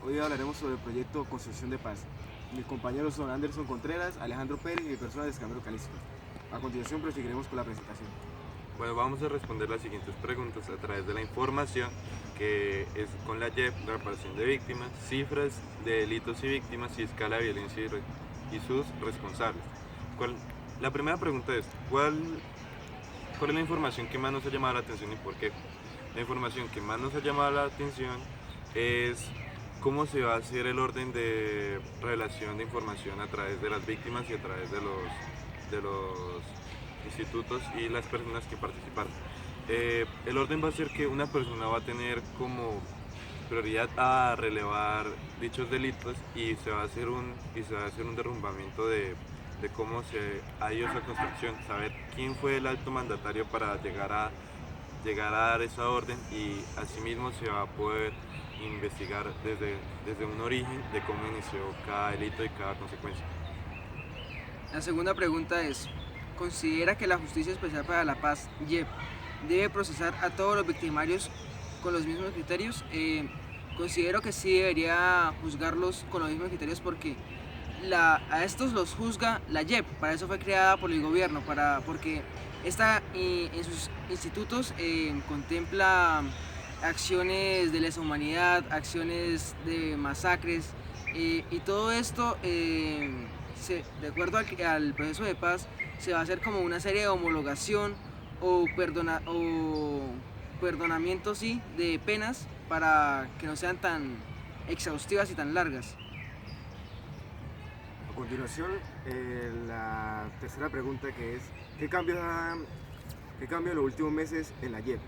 Hoy hablaremos sobre el proyecto Construcción de Paz. Mis compañeros son Anderson Contreras, Alejandro Pérez y mi persona es Camilo Calisto. A continuación proseguiremos con la presentación. Bueno, vamos a responder las siguientes preguntas a través de la información que es con la JEP, reparación de víctimas, cifras de delitos y víctimas y escala de violencia y sus responsables. La primera pregunta es, ¿cuál es la información que más nos ha llamado la atención y por qué? La información que más nos ha llamado la atención es cómo se va a hacer el orden de relación de información a través de las víctimas y a través de los institutos y las personas que participaron. El orden va a ser que una persona va a tener como prioridad a relevar dichos delitos y se va a hacer un derrumbamiento de cómo se ha ido esa construcción, saber quién fue el alto mandatario para llegar a dar esa orden y asimismo se va a poder investigar desde un origen de cómo inició cada delito y cada consecuencia. La segunda pregunta es, ¿considera que la Justicia Especial para la Paz, JEP, debe procesar a todos los victimarios con los mismos criterios? Considero que sí debería juzgarlos con los mismos criterios porque a estos los juzga la JEP, para eso fue creada por el gobierno, porque esta en sus institutos contempla acciones de lesa humanidad, acciones de masacres y todo esto, de acuerdo al proceso de paz, se va a hacer como una serie de homologación o perdonamiento sí, de penas para que no sean tan exhaustivas y tan largas. A continuación, la tercera pregunta que es, ¿qué cambios en los últimos meses en la JEP?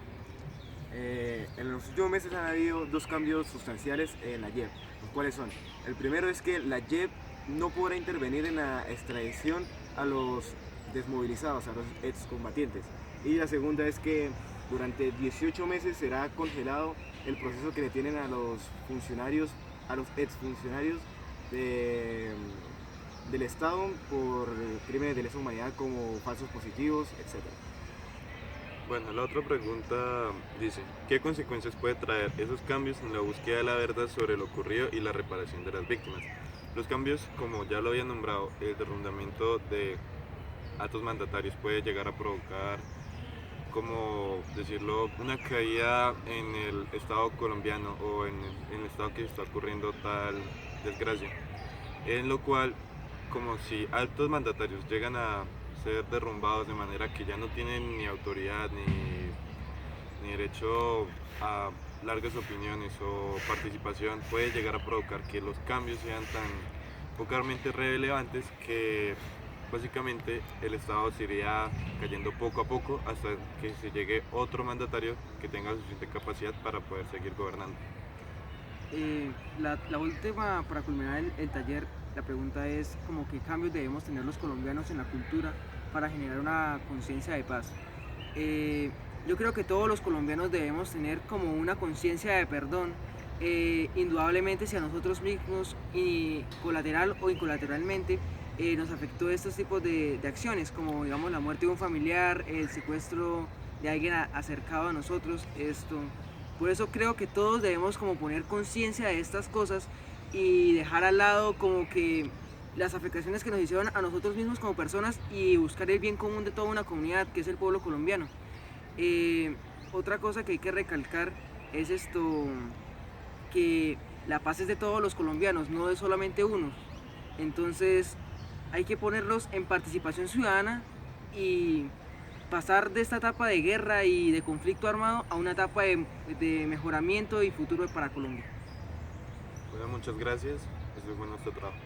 En los últimos meses han habido dos cambios sustanciales en la JEP, los cuales son, el primero es que la JEP no podrá intervenir en la extradición a los desmovilizados, a los excombatientes, y la segunda es que durante 18 meses será congelado el proceso que le tienen a los funcionarios, a los exfuncionarios del Estado por crímenes de lesa humanidad como falsos positivos, etc. Bueno, la otra pregunta dice, ¿qué consecuencias puede traer esos cambios en la búsqueda de la verdad sobre lo ocurrido y la reparación de las víctimas? Los cambios, como ya lo había nombrado, el derrumbamiento de altos mandatarios puede llegar a provocar, como decirlo, una caída en el Estado colombiano o en el Estado que está ocurriendo tal desgracia, en lo cual, como si altos mandatarios llegan a ser derrumbados de manera que ya no tienen ni autoridad ni derecho a largas opiniones o participación, puede llegar a provocar que los cambios sean tan pocamente relevantes que básicamente el Estado se iría cayendo poco a poco hasta que se llegue otro mandatario que tenga suficiente capacidad para poder seguir gobernando. La última, para culminar el taller, la pregunta es como qué cambios debemos tener los colombianos en la cultura para generar una conciencia de paz. Yo creo que todos los colombianos debemos tener como una conciencia de perdón, indudablemente si a nosotros mismos y colateral o incolateralmente nos afectó estos tipos de acciones, como digamos la muerte de un familiar, el secuestro de alguien acercado a nosotros, esto. Por eso creo que todos debemos como poner conciencia de estas cosas y dejar al lado como que las afectaciones que nos hicieron a nosotros mismos como personas y buscar el bien común de toda una comunidad que es el pueblo colombiano. Otra cosa que hay que recalcar es esto, que la paz es de todos los colombianos, no de solamente unos. Entonces hay que ponerlos en participación ciudadana y pasar de esta etapa de guerra y de conflicto armado a una etapa de mejoramiento y futuro para Colombia. Bueno, muchas gracias. Eso fue nuestro trabajo.